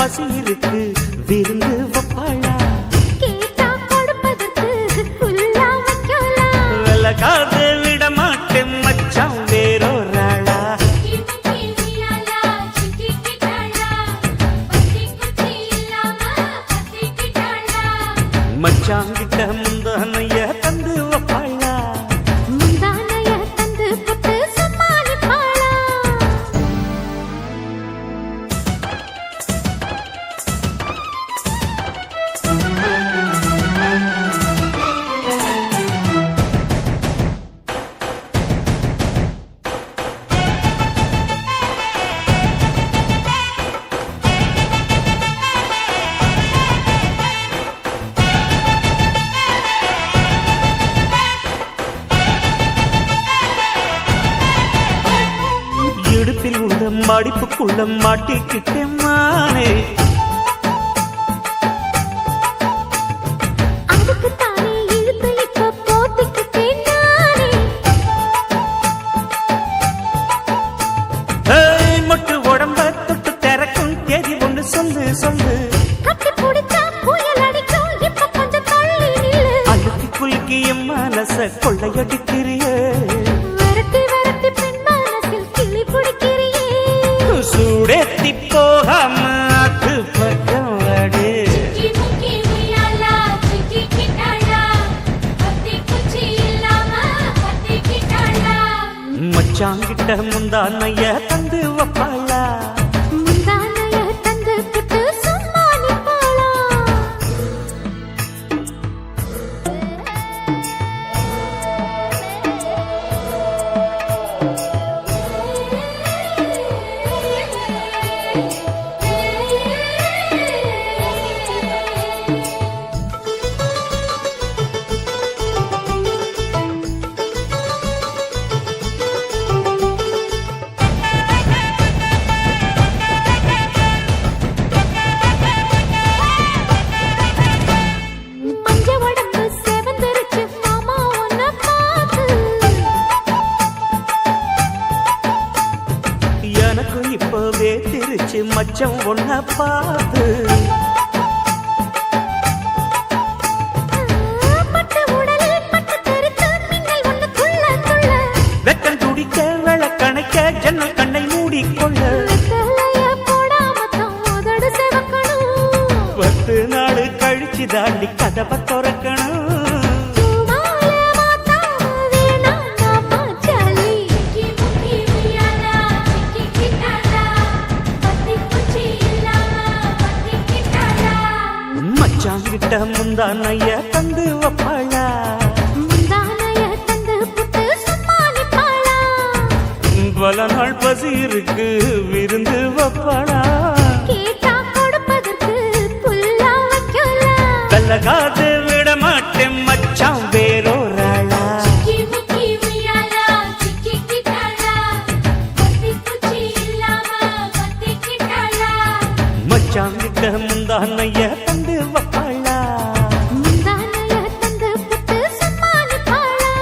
பசி இருக்கு விருந்து வப்பாளா கேட்டா கொடுப்பதற்கு புல்லா வைக்கலாம் விலகாத விட மாட்டேன் மச்சான் வேறொராளா மச்சாங்கிட்ட முந்தானைய தந்து வப்பாளா முந்தானைய தந்து புட்டு சமாளிப்பாளா இடுப்பில் உள்ள மடிப்புக்குள்ள மாட்டிக்கிட்டேன் மானே அதுக்கு தானே இழுத்து இப்ப போத்திக்கிட்டேன் நானே ஏய், மொட்டு உடம்ப தொட்டு திறக்கும் தேதி ஒண்ணு சொல்லு சொல்லு கட்டி பிடிச்சா புயல் அடிக்கும் இப்ப கொஞ்சம் தள்ளி நில்லு அழுத்தி குலுக்கி என் மனச கொள்ளையடிக்கிறிய விரட்டி விரட்டி பெண் மனசில் கிளி பிடிக்கிறியே சூடேத்தி போகாம அது பக்கம் வாடு மச்சாங்கிட்ட முந்தானைய தந்து வப்பாளா முந்தானைய தந்து புட்டு சமாளிப்பாளா மஞ்ச உடம்பு செவந்திருச்சு மாமா உன்னை பார்த்து எனக்கு இப்பவே திருச்சு மச்சம் ஒன்ன பார்த்து பட்டு உடலில் பட்டு தெரித்து மின்னல் ஒன்று துள்ள துள்ள வெக்கம் துடிக்க விளக்கணைக்க ஜன்னல் கண்ணை மூடிக்கொள்ள வெத்தலைய போடாம தான் உதடு சிவக்கணும் 10 நாள் கழிச்சு தாண்டி கதவை திறக்கணும் பூமால மாத்தாம வேணாம் நான் பாச்சாலி மச்சாங்கிட்ட முந்தானைய தந்து வப்பாளா முந்தானைய தந்து புட்டு சமாளிப்பாளா பல நாள் பசி இருக்கு விருந்து வப்பாளா கேட்டா கொடுப்பதற்கு புல்லா வைக்கலாம் கலகாது விட மாட்டேன் மச்சான் வேறொராளா மச்சாங்கிட்ட முந்தானைய தந்து வப்பாளா முந்தானைய தந்து புட்டு சமாளிப்பாளா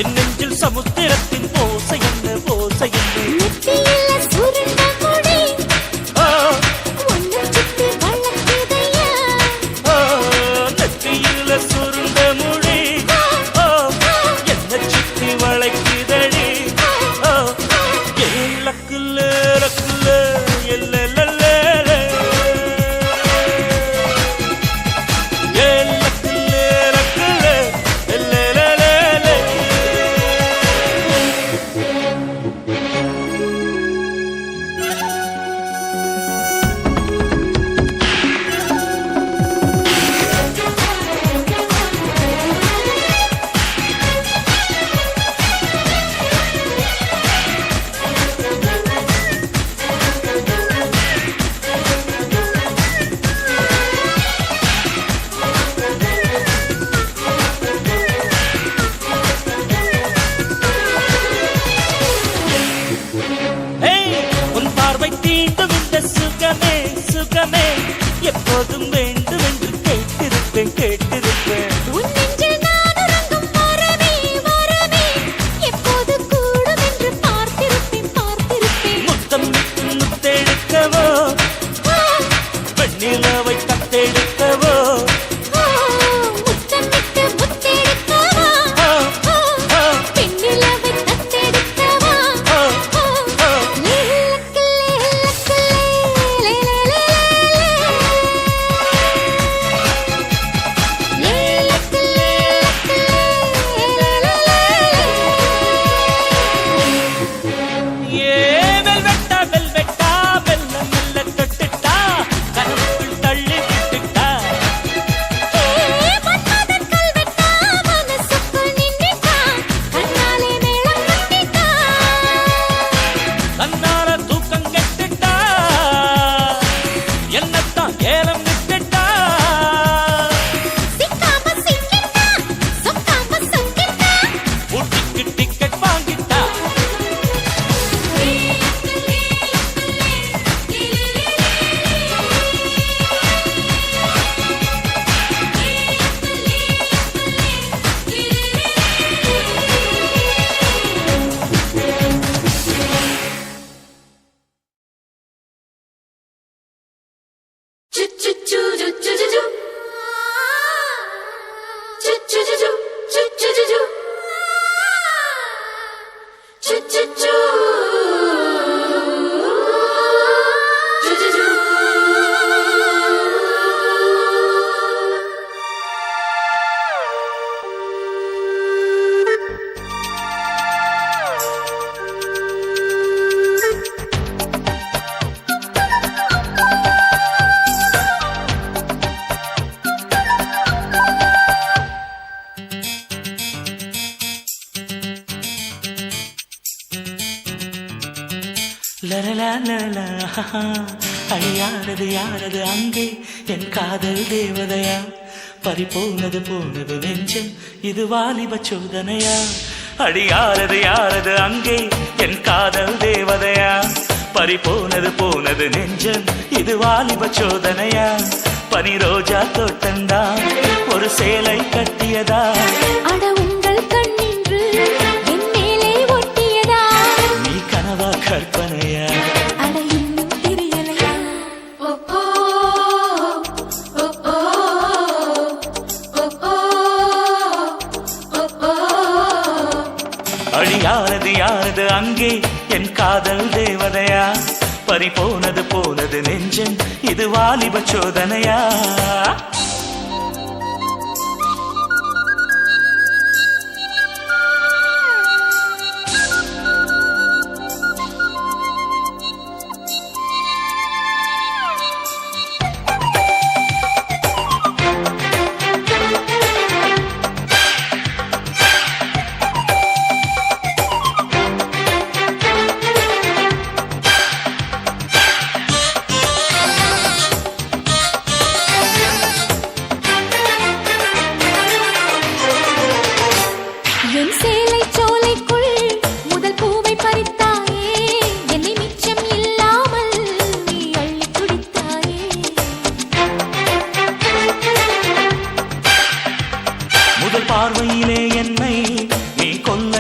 என் நெஞ்சில் சமுத்திரத்தின் ஓசை என்ன ஓசை என்ன நெத்தியில சுருண்ட முடி ஓ ஒன்னு சுத்தி வளர்க்குதையா நெத்தியில சுருண்ட முடி ஓ என்ன சுத்தி வளைக்குதடி ஓ லக்குல லக்குல எல்லல்ல சுகமே சுகமே எப்போதும் வேண்டும் என்று கேட்டிருப்பேன் கேட்டிருப்பேன் உன் நெஞ்சில் நான் உறங்கும் வரமே வரமே எப்போது கூடும் என்று பார்த்திருப்பேன் பார்த்திருப்பேன் முத்தம் முத்தெடுக்கவோ வெண்ணிலவை தத்தெடுக்கவோ முத்தமிட்டு முத்தெடுக்கவா பெண்ணிலவை தத்தெடுக்கவா அழியாரது யாரது அங்கே என் காதல் தேவதையா பறிபோனது போனது நெஞ்சம் இது வாலிப சோதனையா அடியாரது யாரது அங்கே என் காதல் தேவதையா பறிபோனது போனது நெஞ்சம் இது வாலிப சோதனையா பனி ரோஜா தோட்டந்தா ஒரு சேலை கட்டியதா அட உங்கள் கண்ணின்று என் மேலே ஒட்டியதா நீ கனவா கற்பனையா அட இன்னும் தெரியலையா அழியாரது யாரது அங்கே என் காதல் தேவதையா பறிபோனது போனது நெஞ்சம் இது வாலிப சோதனையா என் சேலை சோலைக்குள் முதல் பூவை பறித்தாயே என்னை மிச்சம் இல்லாமல் நீ அள்ளி குடித்தாயே முதல் பார்வையிலே என்னை நீ கொல்ல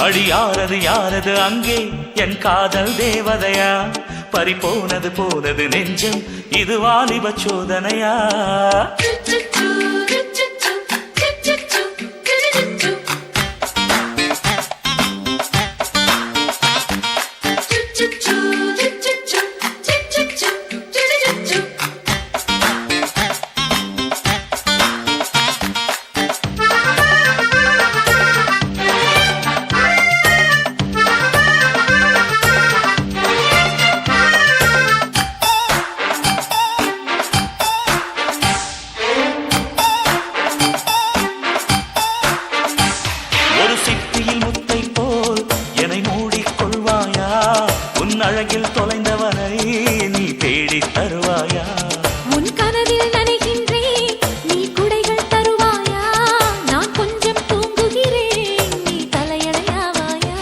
அடி யாரது யாரது அங்கே என் காதல் தேவதையா பறிபோனது போனது நெஞ்சம் இது வாலிப சோதனையா ஒரு சிப்பியில் முத்தை போல் என்னை மூடிக்கொள்வாயா உன் அழகில் தொலைந்தவனை நீ தேடி தருவாயா உன் கனவில் நனைகின்றேன் நீ குடைகள் தருவாயா நான் கொஞ்சம் தூங்குகிறேன் நீ தலையணையாவாயா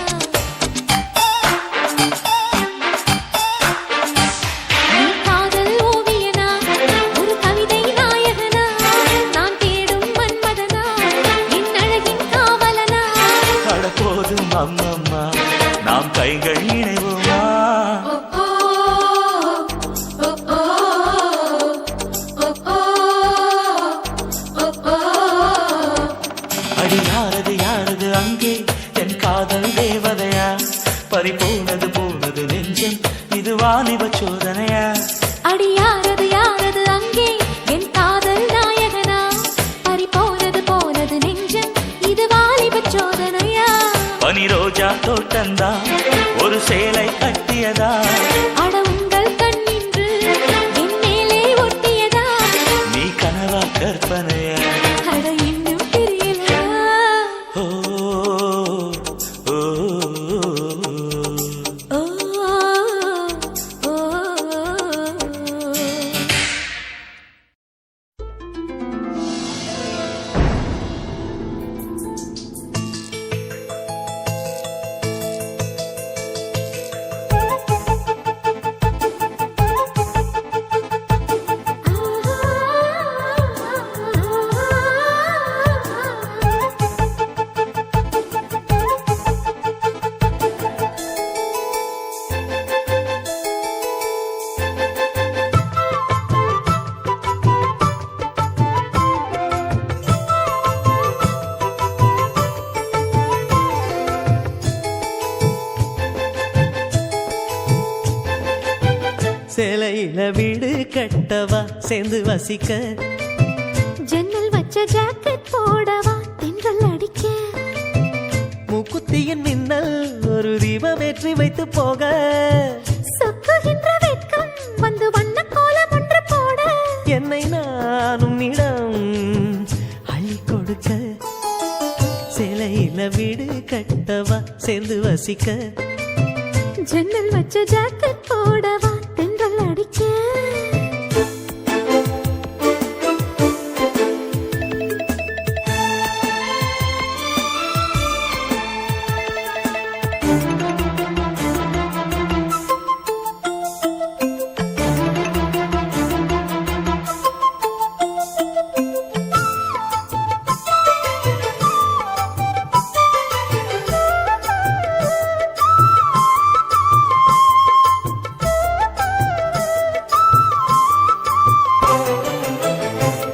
நீ காதல் ஓவியனா ஒரு கவிதை நாயகனா நான் தேடும் மன்மதனா என் அழகின் காவலனா கடப்போதும் அம்மம்மா நாம் கைகள் இணைவோமா அடி யாரது யாரது அங்கே என் காதல் தேவதையா பறிபோனது போனது நெஞ்சம் இது வாலிப சோதனையா அடி யாரது யாரது அங்கே என் காதல் நாயகனா பறிபோனது போனது நெஞ்சம் இது வாலிப சோதனையா பனி ரோஜா தோட்டந்தா ஒரு சேலை கட்டியதா அட உங்கள் கண்ணின்று என் மேலே ஒட்டியதா நீ கனவா கற்பனையா அட இன்னும் தெரியலையா ஓ ஓ, ஓ. ஓ ஓ சேலையில வீடு கட்டவா சேர்ந்து வசிக்க ஜன்னல் வச்ச ஜாக்கெட் போடவா தென்றல் அடிக்க மூக்குத்தியின் மின்னல் ஒரு தீபம் ஏற்றி வைத்து போக சொக்குகின்ற வெட்கம் வந்து வண்ண கோலம் ஒன்று போட என்னை நானும் இடம் அள்ளி கொடுக்க சேலையில வீடு கட்டவா சேர்ந்து வசிக்க ஜன்னல் வச்ச ஜாக்கெட் போடவா தென்றல் அடிக்க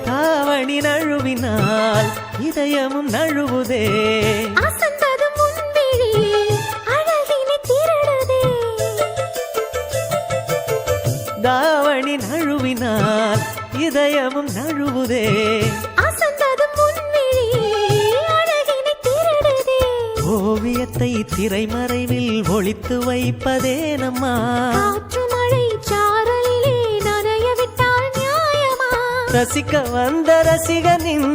தாவணி நழுவினால் இதயமும் நழுவுதே அசந்தது முன்விழி அழகினை திருடுதே தாவணி நழுவினால் இதயமும் நழுவுதே அசந்தது முன்விழி அழகினை திருடுதே ஓவியத்தை திரைமறைவில் ஒளித்து வைப்பதே நம்மா காற்று மழை சாரலிலே நனைய விட்டால் நியாயமா ரசிக்க வந்த ரசிகனின்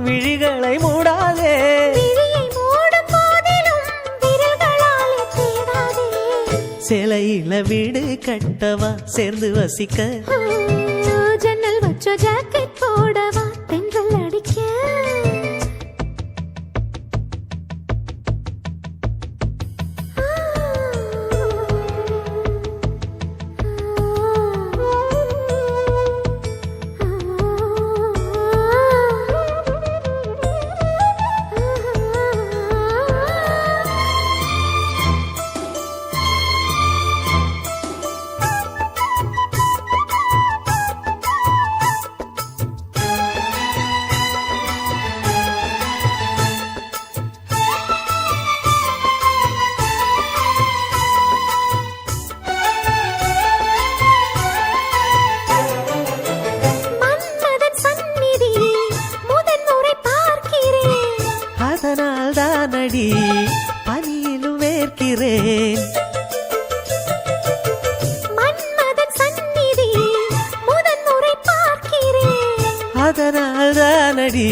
விழிகளை மூடாதே விழியை மூடும் போதிலும் விரல்களாலே தேடாதே சேலையில வீடு கட்டவா சேர்ந்து வசிக்க ஜன்னல் வச்ச ஜாக்கெட் போடவா தென்றல் அடிக்க அதனால் தானடி பனியிலும் வேர்க்கிறேன். மன்மதன் சந்நிதி முதன்முறை பார்க்கிறேன். அதனால் தானடி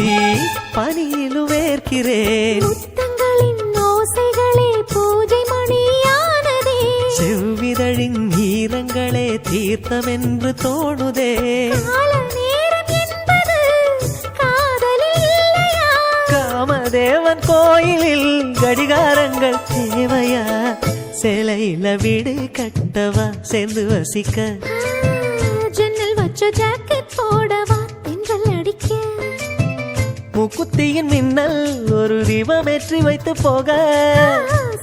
பனியிலும் வேர்க்கிறேன். முத்தங்களின் ஓசைகளே பூஜை மணியானதே. செவ்விதழின் ஈரங்களே தீர்த்தமென்று தோணுதே. கால நேரம் என்பது காதலில் இல்லையா? காமதேவன் கோயிலில் கடிகாரங்கள் தேவையா? சேலையில வீடு கட்டவா சேர்ந்து வசிக்க? ஜன்னல் வச்ச ஜாக்கெட் போடவா தென்றல் அடிக்க? முக்குத்தியின் மின்னல் ஒரு தீபமேற்றி வைத்து போக.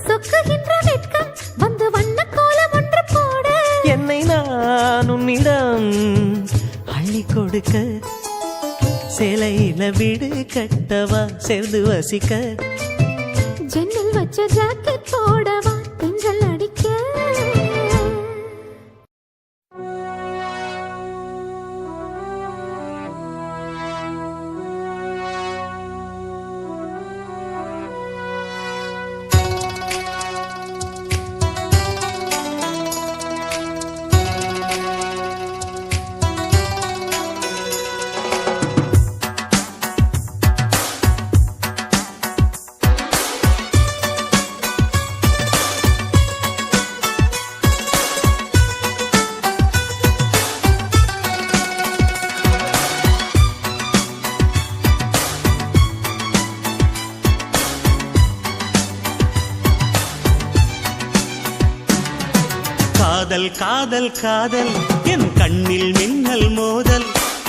சொக்குகின்ற வெட்கம் வந்து வண்ண கோலம் ஒன்று போட. என்னை நான் உன்னிடம் அள்ளி கொடுக்க. சேலையில வீடு கட்டவா சேர்ந்து வசிக்க? ஜன்னல் வச்ச ஜாக்கெட் போடவா தென்றல் அடிக்க? காதல் காதல் காதல் என் கண்ணில் மின்னல் மோதல்,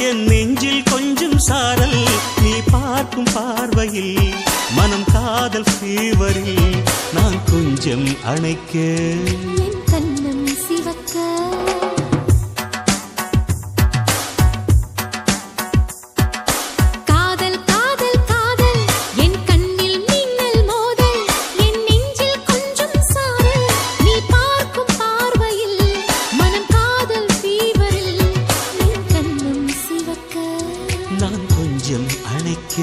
என் நெஞ்சில் கொஞ்சம் சாரல், நீ பார்க்கும் பார்வையில் மனம் காதல் ஃபீவரில் நான் கொஞ்சம் அணைக்க. என் கண்ணம் சிவக்க. காதல் காதல் காதல் என் கண்ணில் மின்னல் மோதல், என் நெஞ்சில் கொஞ்சம் சாரல், நீ பார்க்கும் பார்வையில் மனம் காதல் ஃபீவரில் என் கண்ணம் சிவக்க. நான் கொஞ்சம் அணைக்க.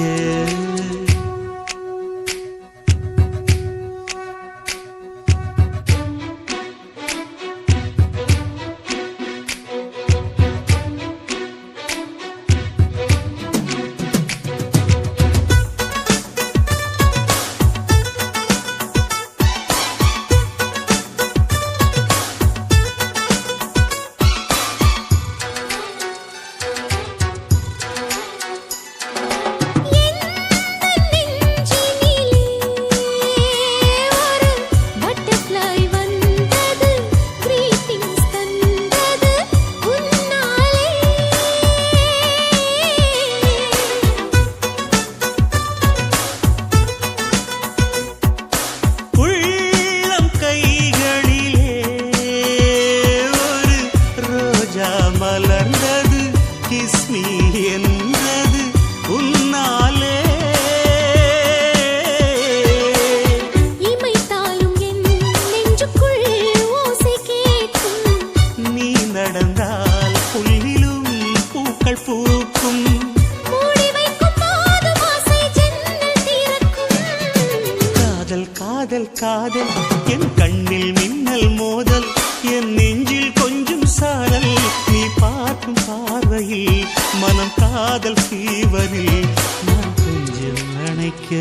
காதல் காதல் என் கண்ணில் மின்னல் மோதல், என் நெஞ்சில் கொஞ்சம் சாரல், நீ பார்க்கும் பார்வையில் மனம் காதல் ஃபீவரில் நான் கொஞ்சம் நினைக்க.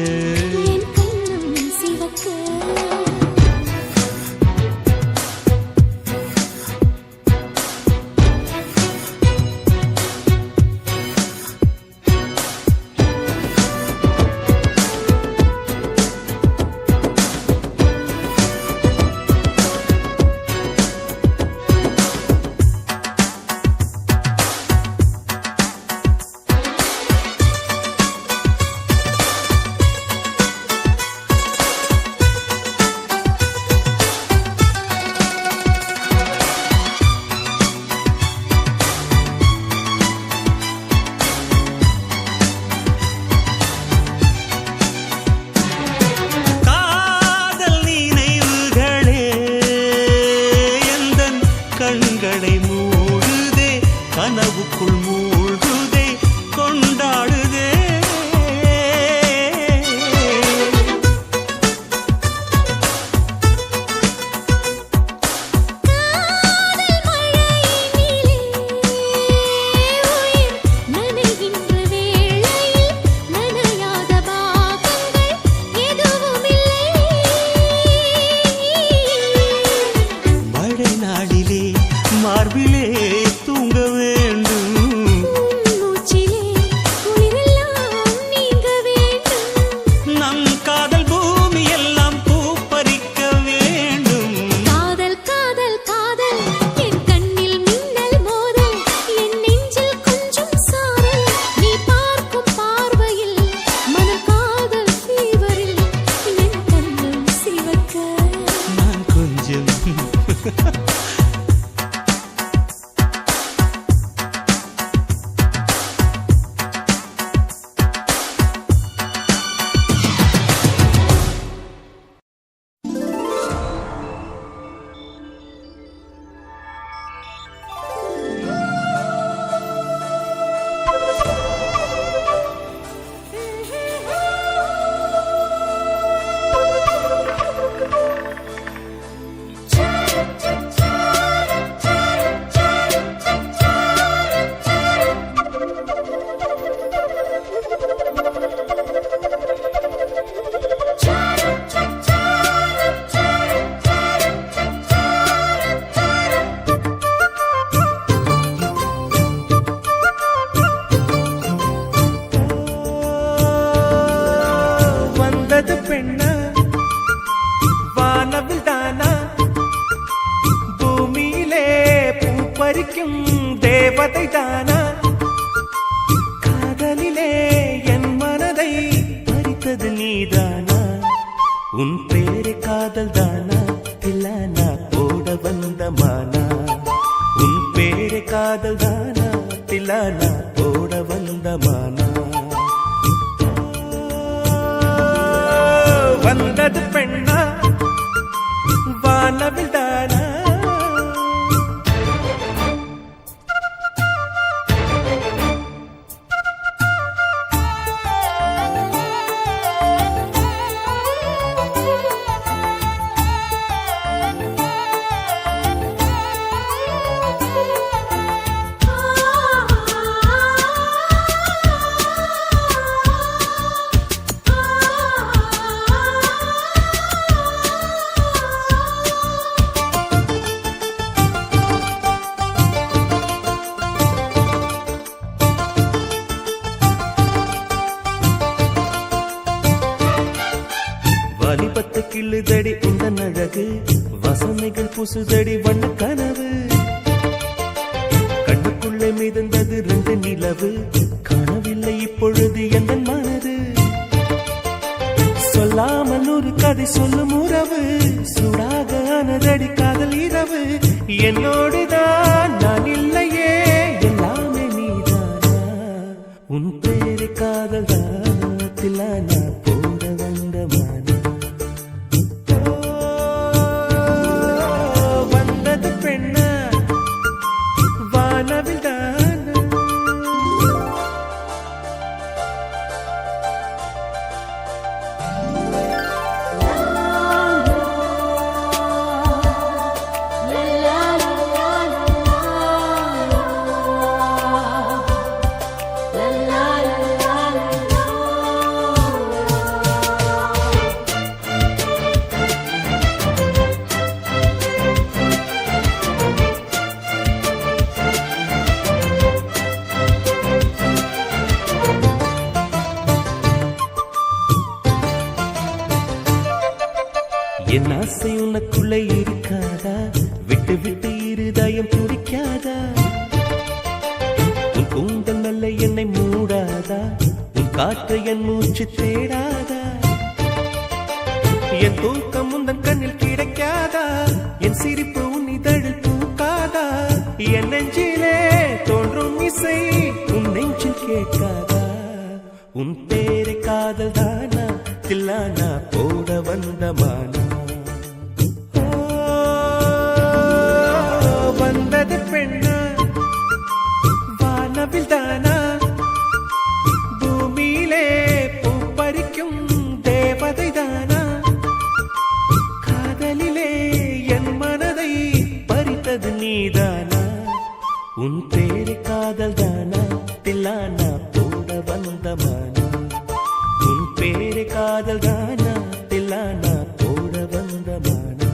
என் கண்ணம் சிவக்க. கண்களை மூடுதே, கனவுக்குள் மூழ்குதே, கொண்டாடுதே. வந்தது பெண்ணா வானவில் தானா பூமியிலே பூ பறிக்கும் தேவதை தானா காதலிலே என் மனதை பறித்தது நீதானா உன் பேரு காதல் தானா தில்லானா போட வந்த மானா உன் பேரு காதல் தானா தில்லானா போட வந்த மானா வந்தது பெண்ணா வானவில் தானா வாலிபத்து கிள்ளுதடி இந்த அழகு வசனைகள் புசுதடி வண்ண கனவு கண்ணுக்குள்ளே மிதந்தது 2 நிலவு காணவில்லை இப்பொழுது எந்த மனது சொல்லாமல் ஒரு கதை சொல்லும் உறவு சூடாக ஆனதடி காதல் இரவு என்னோடுதான் நான் இல்லையே எல்லாமே நீதானா உன் பேரு காதல் தானா போட வந்த மானா வந்தது பெண்ணா வானவில் தானா என் ஆசை உனக்குள்ளே இருக்காதா விட்டு விட்டு இருதயம் துடிக்காதா உன் கூந்தல் நல்ல என்னை மூடாதா உன் காற்று என் மூச்சு தேடாதா என் தூக்கம் உந்தன் கண்ணில் கிடைக்காதா என் சிரிப்பு உன் இதழில் பூக்காதா என் நெஞ்சிலே தோன்றும் இசை உன் நெஞ்சில் கேட்காதா உன் பேரை காதல் தானா தில்லானா போட வந்த மானா வந்தது பெண்ணா வானவில் தானா பூமியிலே பூ பறிக்கும் தேவதை தானா காதலிலே என் மனதை பறித்தது நீதானா உன் பேரு காதல் தானா தில்லானா போட வந்த மானா உன் பேரு காதல் தானா தில்லானா போட வந்த மானா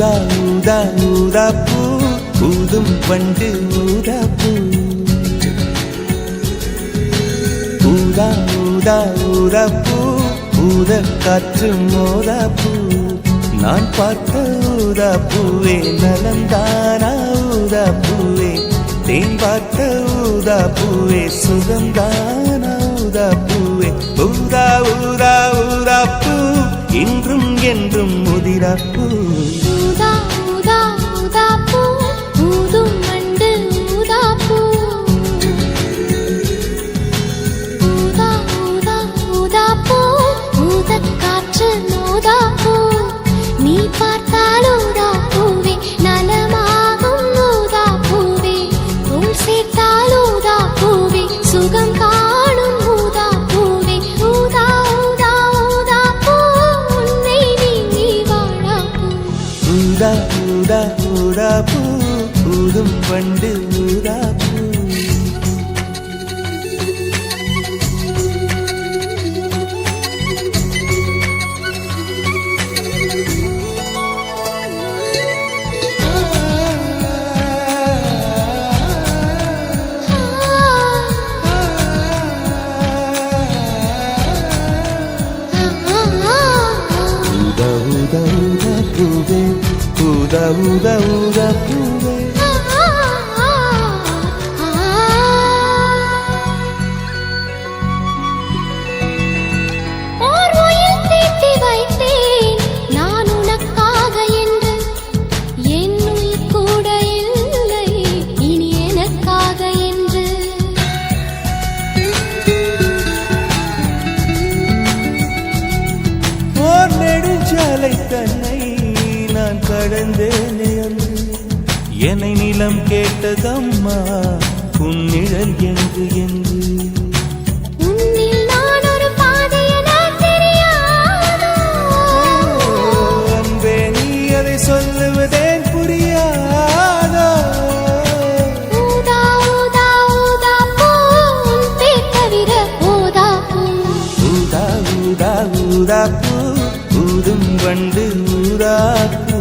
ஊதா ஊதா ஊதா பூ ஊதும் வண்டு ஊதா பூ ஊதா ஊதா ஊதா பூ ஊத காற்று மோதா பூ நான் பார்த்த ஊதா பூவே நலந்தானா ஊதா பூவே தேன் பார்த்த ஊதா பூவே சுகந்தானா ஊதா பூவே ஊதா ஊதா ஊதா பூ இன்றும் என்றும் முதிரா பூ ஊதா ஊதா ஊதா பூ ஊதும் வண்டு ஊதா பூ ஊதா ஊதா ஊதா பூ ஊதக் காற்று மோதா பூ நீ பார்த்தால் ஊதா பூவே நலமாகும் ஊதா பூவே உள் சேர்த்தால் ஊதா பூவே சுகம் காணும் ஊதா பூவே ஊதா ஊதா ஊதா பூ உன்னை நீங்கி வாழா பூ ஊதா ஊதா ஊதா பூ ஊதும் வண்டு ஊதா பூ ஊதா ஊதா ஊதா பூவே ஊதா ஊதா ஊதா பூவே ஓர் உயிர் தீட்டி வைத்தேன் நான் உனக்காக என்று என் உயிர் கூட இல்லை இனி எனக்காக என்று ஓர் நெடுஞ்சாலை தன்னை நான் கடந்தேனே அன்று என்னை நிலம் கேட்டதம்மா உன் நிழல் என்று என்று உன்னில் நான் ஒரு பாதை என தெரியாதோ அன்பே நீ அதை சொல்லுவதேன் புரியாதோ ஊதா ஊதா ஊதா பூ உன் பேர் தவிர ஊதா பூ ஊதா ஊதா ஊதா பூ ஊதும் வண்டு ஊதா பூ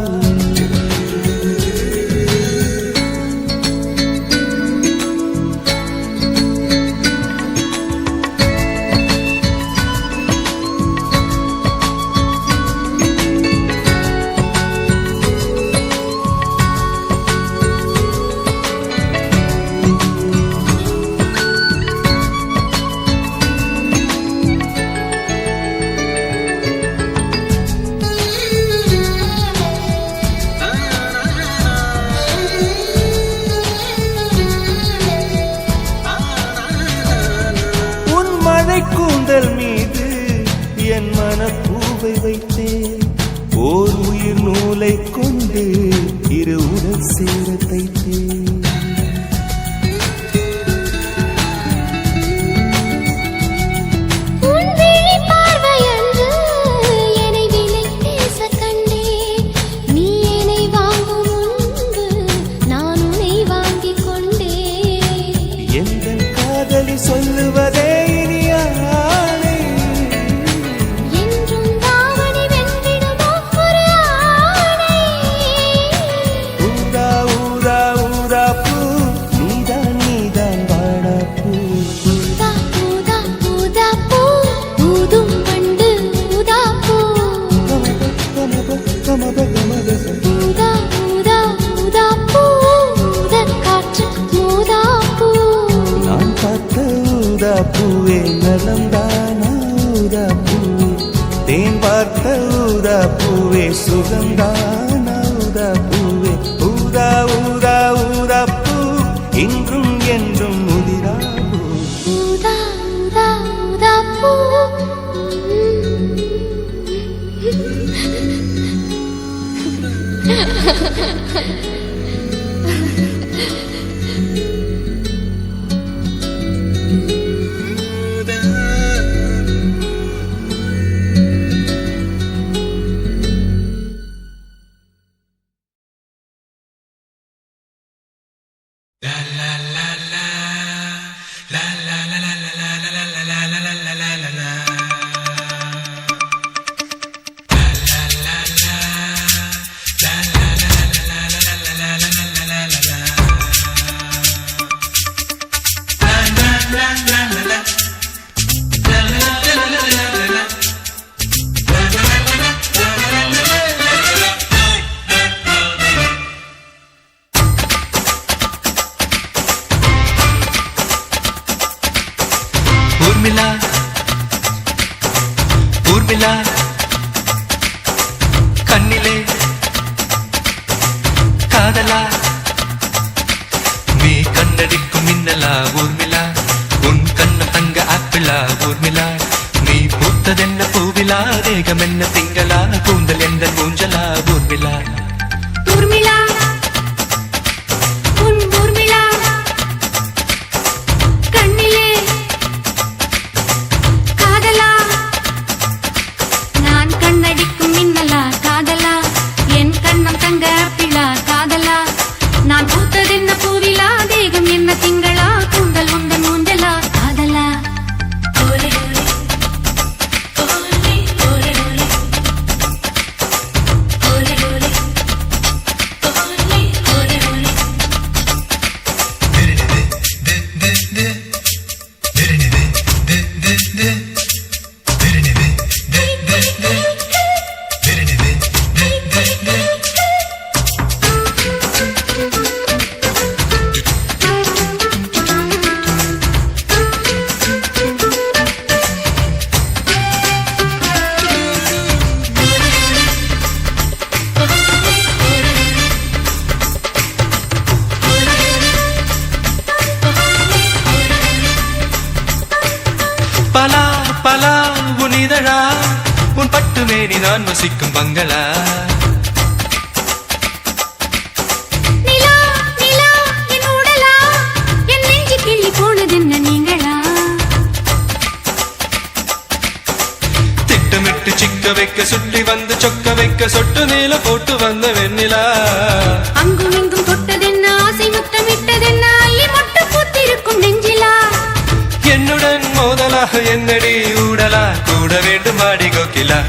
உன் மழை கூந்தல் மீது என் மனப்பூவை வைத்தேன் ஓர் உயிர் நூலை கொண்டு இரு உடல் சேர தைத்தேன் உன் விழி பார்வையன்று என்னை விலை பேச கண்டேன் நீ என்னை வாங்கும் முன்பு நான் உன்னை வாங்கிக் கொண்டேன் எந்தன் காதலி சொல்லுவதே இனியானே என்றும் தாவணி வென்றிடுமோ ஒரு ஆணை ஊதா ஊதா ஊதா பூ நீதான் நீதான் வாடா பூ ஊதா ஊதா ஊதா பூ ஊதும் வண்டு ஊதா பூ கமப கமப கமப ஊதா ஊதா ஊதா பூ ஊதக் காற்று மோதா பூ நான் பார்த்த ஊதா பூவே நலந்தானா ஊதா பூவே தேன் பார்த்த ஊதா பூவே சுகந்தானா ஊதா பூவே ஊதா ஊதா ஊதா பூ இன்றும் என்றும் முதிரா பூ ஊதா ஊதா ஊதா பூ ஊர்மிளா ஊர்மிளா கண்ணிலே காதலா நீ கண்ணடிக்கும் மின்னலா ஊர்மிளா உன் கண்ண தங்க ஆப்பிளா ஊர்மிளா நீ பூத்ததென்ன பூவிலா தேகம் என்ன திங்களா கூந்தல் எந்த ஊஞ்சலா ஊர்மிளா ஊர்மிளா உன் ஊர்மிளா கண்ணிலே காதலா நான் கண்ணடிக்கும் மின்னலா காதலா என் கண்ணம் தங்க ஆப்பிளா காதலா நான் பூத்ததென்ன பூவிலா தேகம் என்ன திங்களா கூந்தல் உந்தன் ஊஞ்சலா காதலா பலா பலா உன் இதழா உன் பட்டு மேனி நான் வசிக்கும் பங்களா நிலா நிலா என் உடலா என் நெஞ்சு கிள்ளி போனதென்ன நீங்களா திட்டமிட்டு சிக்க வைக்க சுற்றி வந்து சொக்க வைக்க சொட்டு நீல போட்டு வந்த வெண்ணிலா அங்கும் இங்கும் தொட்டதென்ன ஆசை முத்தமிட்டதென்ன அள்ளி மொட்டு பூத்திருக்கும் நெஞ்சிலா என்னுடன் மோதலாக என்னடி ஊடலா கூட வேண்டும் மாடி கோகிலா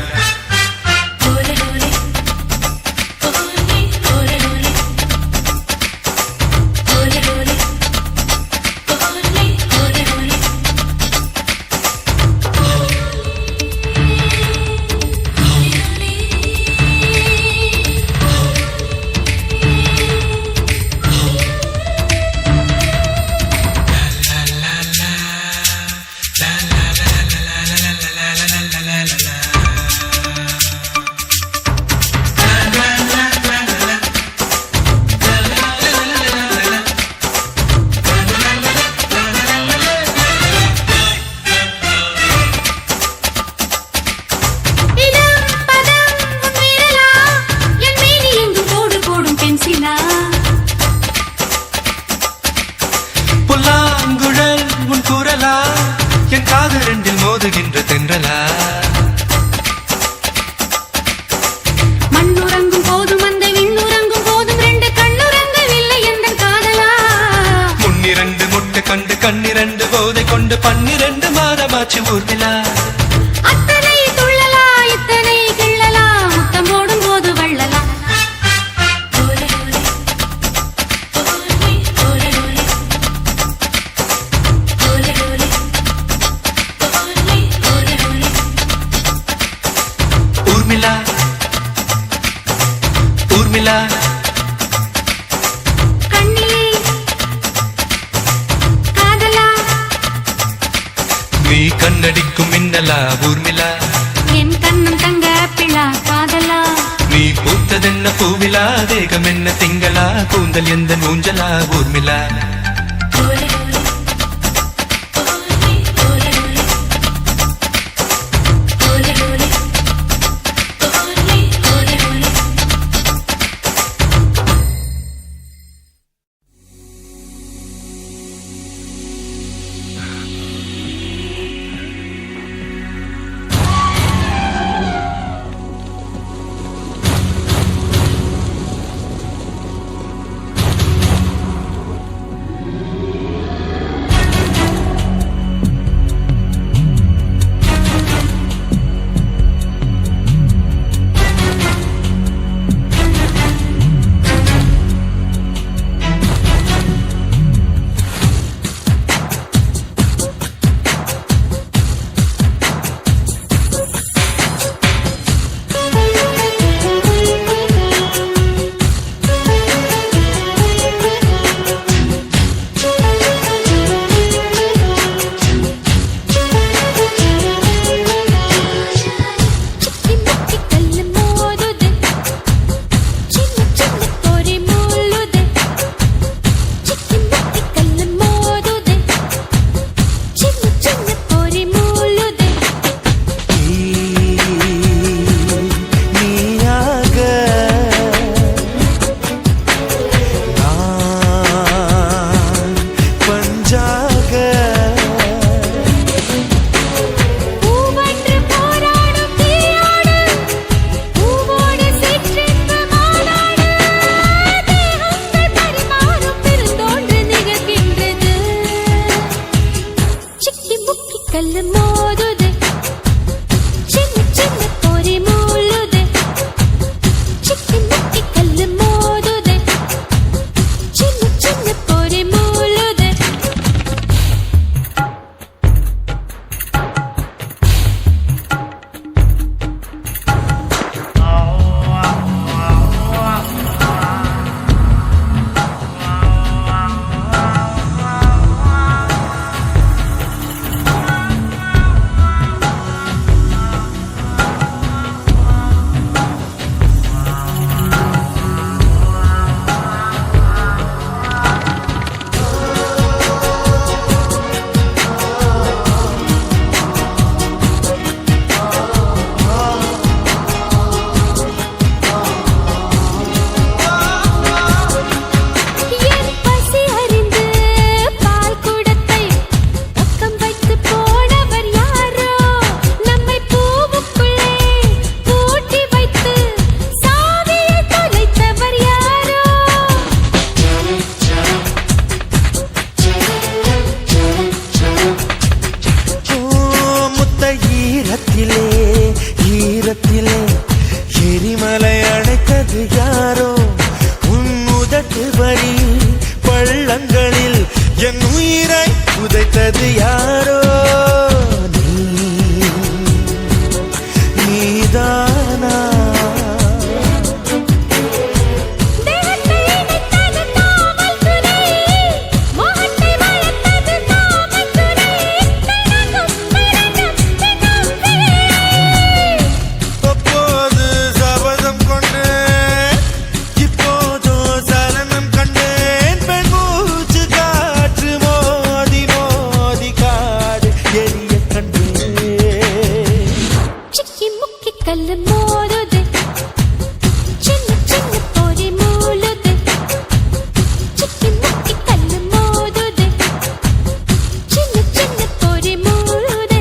புல்லாங்குழல் உன் குரலா என் காது ரெண்டில் மோதுகின்ற தென்றலா மண்ணுறங்கும் போதும் அந்த விண்ணுறங்கும் போதும் ரெண்டு கண்ணுறங்கவில்லை எந்த காதலா முன்னிரண்டு முட்டை கண்டு கண்ணிரண்டு போதை கொண்டு 12 மாதமாச்சு ஊர்மிளா அத்தனை துள்ளலா இத்தனை கிள்ளலா முத்தம் போடும் போது வள்ளலா ஊர்மிளா ஊர்மிளா கண்ணிலே காதலா நீ கண்ணடிக்கும் மின்னலா ஊர்மிளா என் கண்ணம் தங்க பிள்ளா காதலா நீ பூத்ததென்ன பூவிலா தேகம் என்ன திங்களா கூந்தல் எந்த ஊஞ்சலா ஊர்மிளா கல்லு மோதுதே சின்ன சின்ன பொறி மூளுதே சிக்கி முக்கி கல்லு மோதுதே சின்ன சின்ன பொறி மூளுதே ஈரத்திலே எரிமலை அணைத்தது யாரோ உன் உதட்டு வரி பள்ளங்களில் என் உயிரை உதைத்தது யாரோ நீதானா கல்லு மோதுதே சின்ன சின்ன பொறி மூளுதே சிக்கி முக்கி கல்லு மோதுதே சின்ன சின்ன பொறி மூளுதே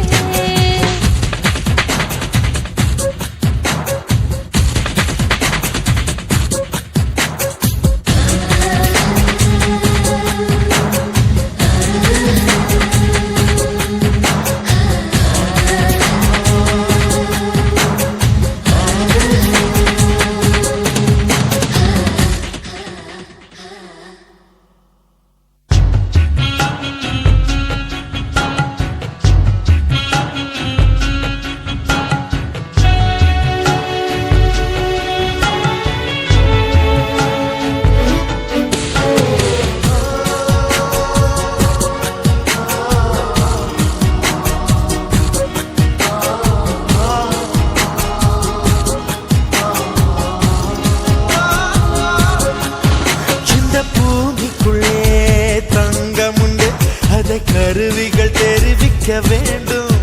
கருவிகள் தெரிவிக்க வேண்டும்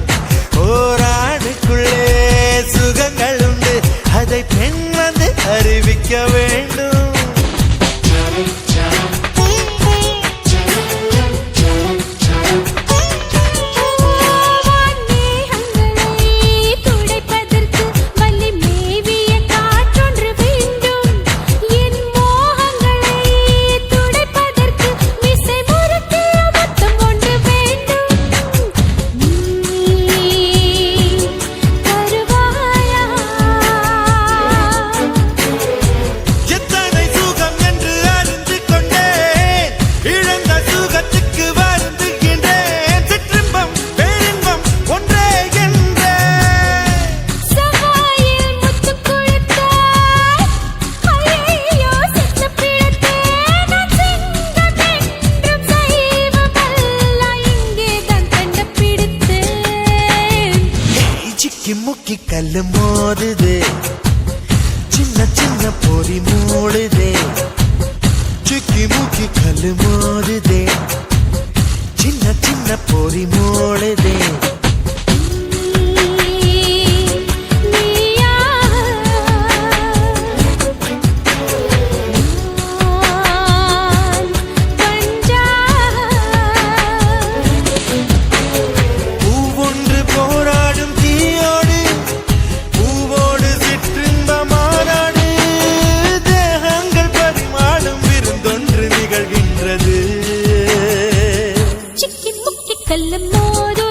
ஓராணுக்குள்ளே சுகங்கள் உண்டு அதை பெண் வந்து அறிவிக்க வேண்டும் முக்கி கல்லு மோதுதே சின்ன சின்ன பொறி மூடுதே சிக்கி முக்கி கல்லு மோதுதே சின்ன சின்ன பொறி மூடுதே கல்லு மோதுதே